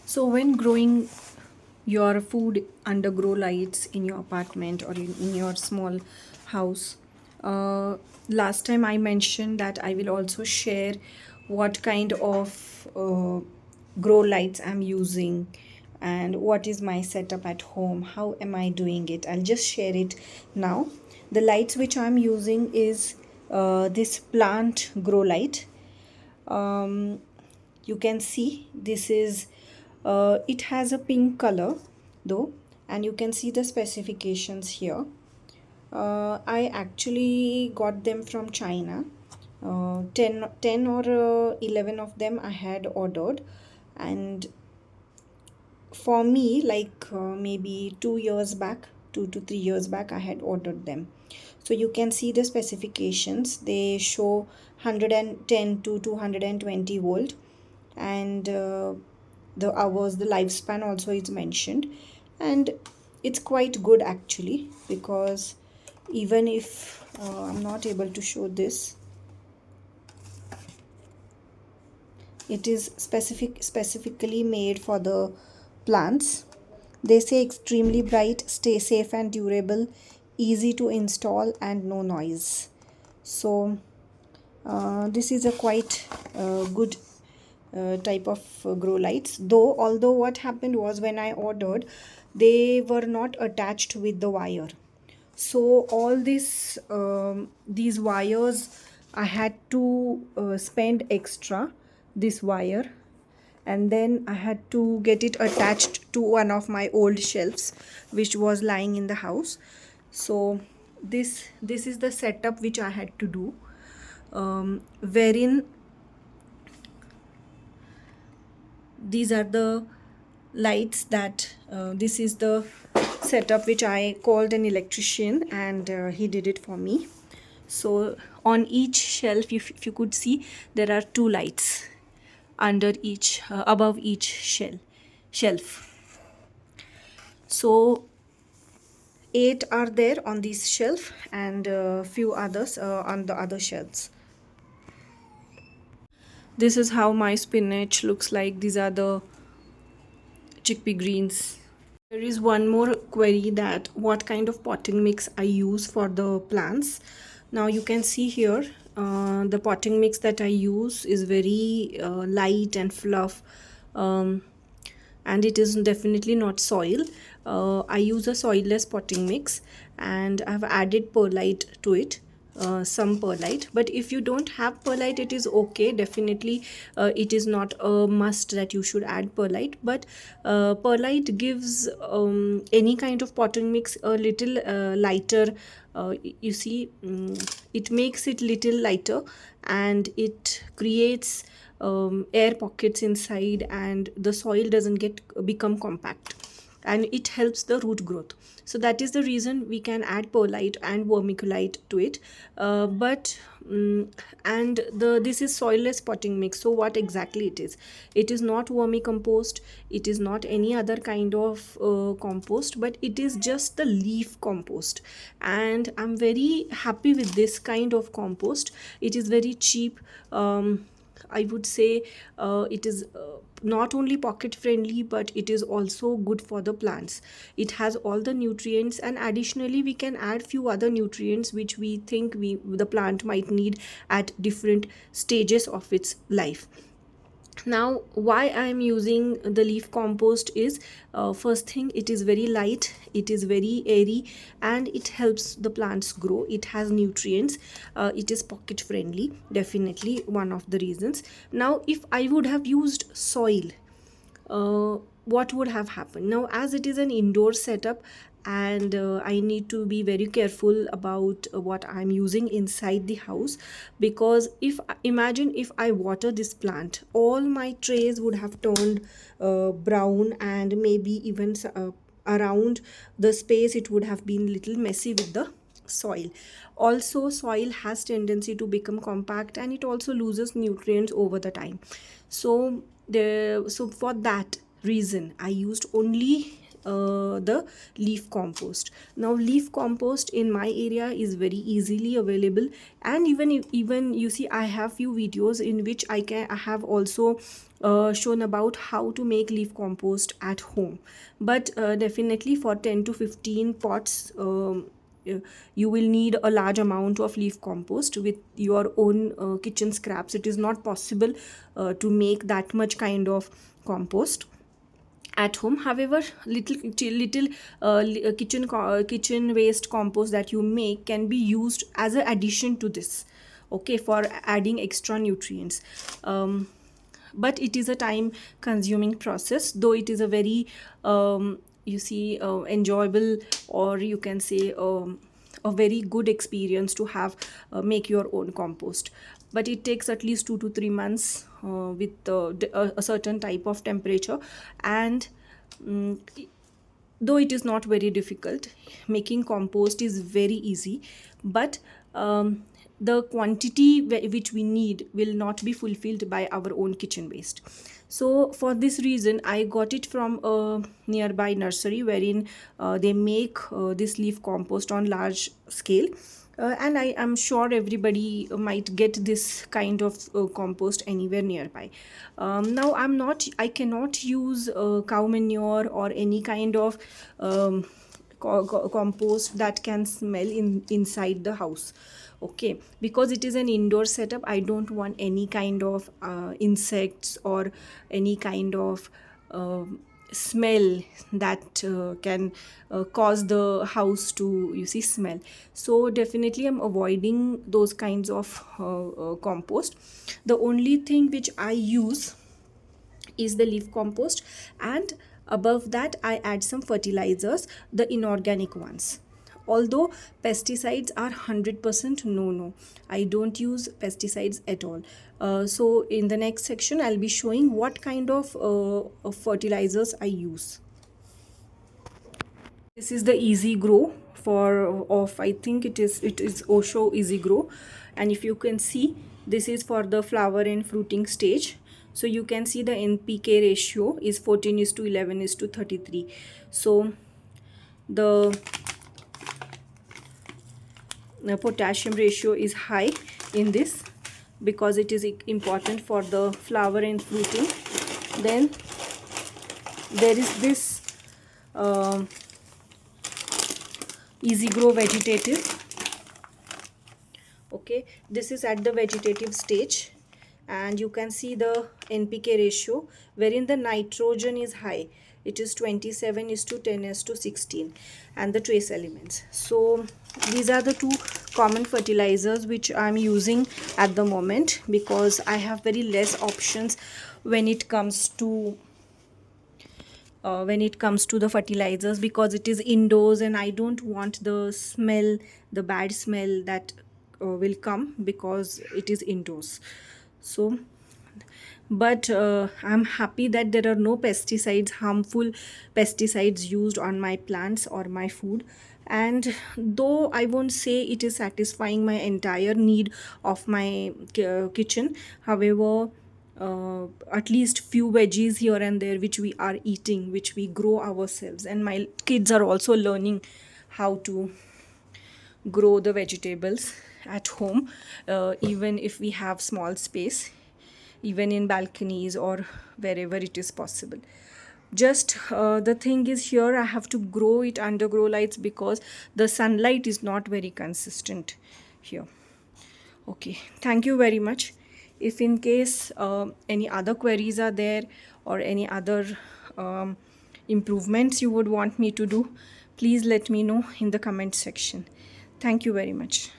So when growing your food under grow lights in your apartment or in your small house, uh, last time I mentioned that I will also share what kind of grow lights I'm using and what is my setup at home, how am I doing it. I'll just share it now. The lights which I'm using is this plant grow light. um, you can see this is it has a pink color though, and you can see the specifications here. I actually got them from China. 10 or 11 of them I had ordered, and for me, like maybe 2 years back, 2 to 3 years back, I had ordered them. So you can see the specifications. They show 110 to 220 volt, and the hours, the lifespan also is mentioned, and it's quite good actually, because even if I'm not able to show this, it is specifically made for the plants. They say extremely bright, stay safe and durable, easy to install, and no noise. So this is a quite good type of grow lights. Though, although what happened was when I ordered, they were not attached with the wire. So all this these wires I had to spend extra this wire, and then I had to get it attached to one of my old shelves which was lying in the house. So this is the setup which I had to do, wherein these are the lights that this is the setup which I called an electrician, and he did it for me. So on each shelf, if you could see, there are two lights under each above each shelf. So 8 are there on this shelf, and few others on the other shelves. This is how my spinach looks like. These are the chickpea greens. There is one more query, that what kind of potting mix I use for the plants. Now you can see here the potting mix that I use is very light and fluff, and it is definitely not soil. I use a soilless potting mix, and I've added perlite to it, some perlite. But if you don't have perlite, it is okay. Definitely it is not a must that you should add perlite, but perlite gives any kind of potting mix a little lighter. You see, it makes it little lighter, and it creates air pockets inside, and the soil doesn't get become compact, and it helps the root growth. So that is the reason we can add perlite and vermiculite to it. But and the this is soilless potting mix. So what exactly it is? It is not vermicompost, it is not any other kind of compost, but it is just the leaf compost, and I'm very happy with this kind of compost. It is very cheap. I would say it is not only pocket friendly, but it is also good for the plants. It has all the nutrients, and additionally we can add few other nutrients which we think the plant might need at different stages of its life. Now, why I am using the leaf compost is, first thing, it is very light, it is very airy, and it helps the plants grow. It has nutrients, it is pocket friendly, definitely one of the reasons. Now if I would have used soil, what would have happened? Now, as it is an indoor setup, and I need to be very careful about what I'm using inside the house, because if imagine if I water this plant, all my trays would have turned brown, and maybe even around the space it would have been little messy with the soil. Also, soil has tendency to become compact, and it also loses nutrients over the time. So for that reason, I used only the leaf compost. Now leaf compost in my area is very easily available, and even you see, I have few videos in which I have also shown about how to make leaf compost at home. But definitely for 10 to 15 pots, you will need a large amount of leaf compost with your own kitchen scraps. It is not possible to make that much kind of compost at home. However, kitchen waste compost that you make can be used as an addition to this, okay, for adding extra nutrients. But it is a time consuming process, though it is a very you see enjoyable, or you can say a very good experience to have make your own compost. But it takes at least 2 to 3 months with a certain type of temperature. And mm, though it is not very difficult, making compost is very easy. But the quantity which we need will not be fulfilled by our own kitchen waste. So for this reason, I got it from a nearby nursery wherein they make this leaf compost on large scale. And I am sure everybody might get this kind of compost anywhere nearby. Now I cannot use cow manure or any kind of compost that can smell inside the house, okay, because it is an indoor setup. I don't want any kind of insects or any kind of smell that can cause the house to, you see, smell. So definitely I'm avoiding those kinds of compost. The only thing which I use is the leaf compost, and above that I add some fertilizers, the inorganic ones. Although pesticides are 100% no, I don't use pesticides at all. So in the next section I'll be showing what kind of fertilizers I use. This is the Easy Grow for of, I think it is Osho Easy Grow. And if you can see, this is for the flower and fruiting stage. So you can see the NPK ratio is 14:11:33. So the potassium ratio is high in this because it is important for the flower and fruiting. Then there is this Easy Grow vegetative, okay, this is at the vegetative stage, and you can see the NPK ratio wherein the nitrogen is high. It is 27:10:16, and the trace elements. So these are the two common fertilizers which I'm using at the moment, because I have very less options when it comes to the fertilizers, because it is indoors and I don't want the smell, the bad smell that will come because it is indoors. So but I'm happy that there are no pesticides, harmful pesticides used on my plants or my food. And though I won't say it is satisfying my entire need of my kitchen, however, at least few veggies here and there which we are eating, which we grow ourselves, and my kids are also learning how to grow the vegetables at home, even if we have small space, even in balconies or wherever it is possible. Just the thing is, here I have to grow it under grow lights because the sunlight is not very consistent here. Okay, thank you very much. If in case any other queries are there, or any other improvements you would want me to do, please let me know in the comment section. Thank you very much.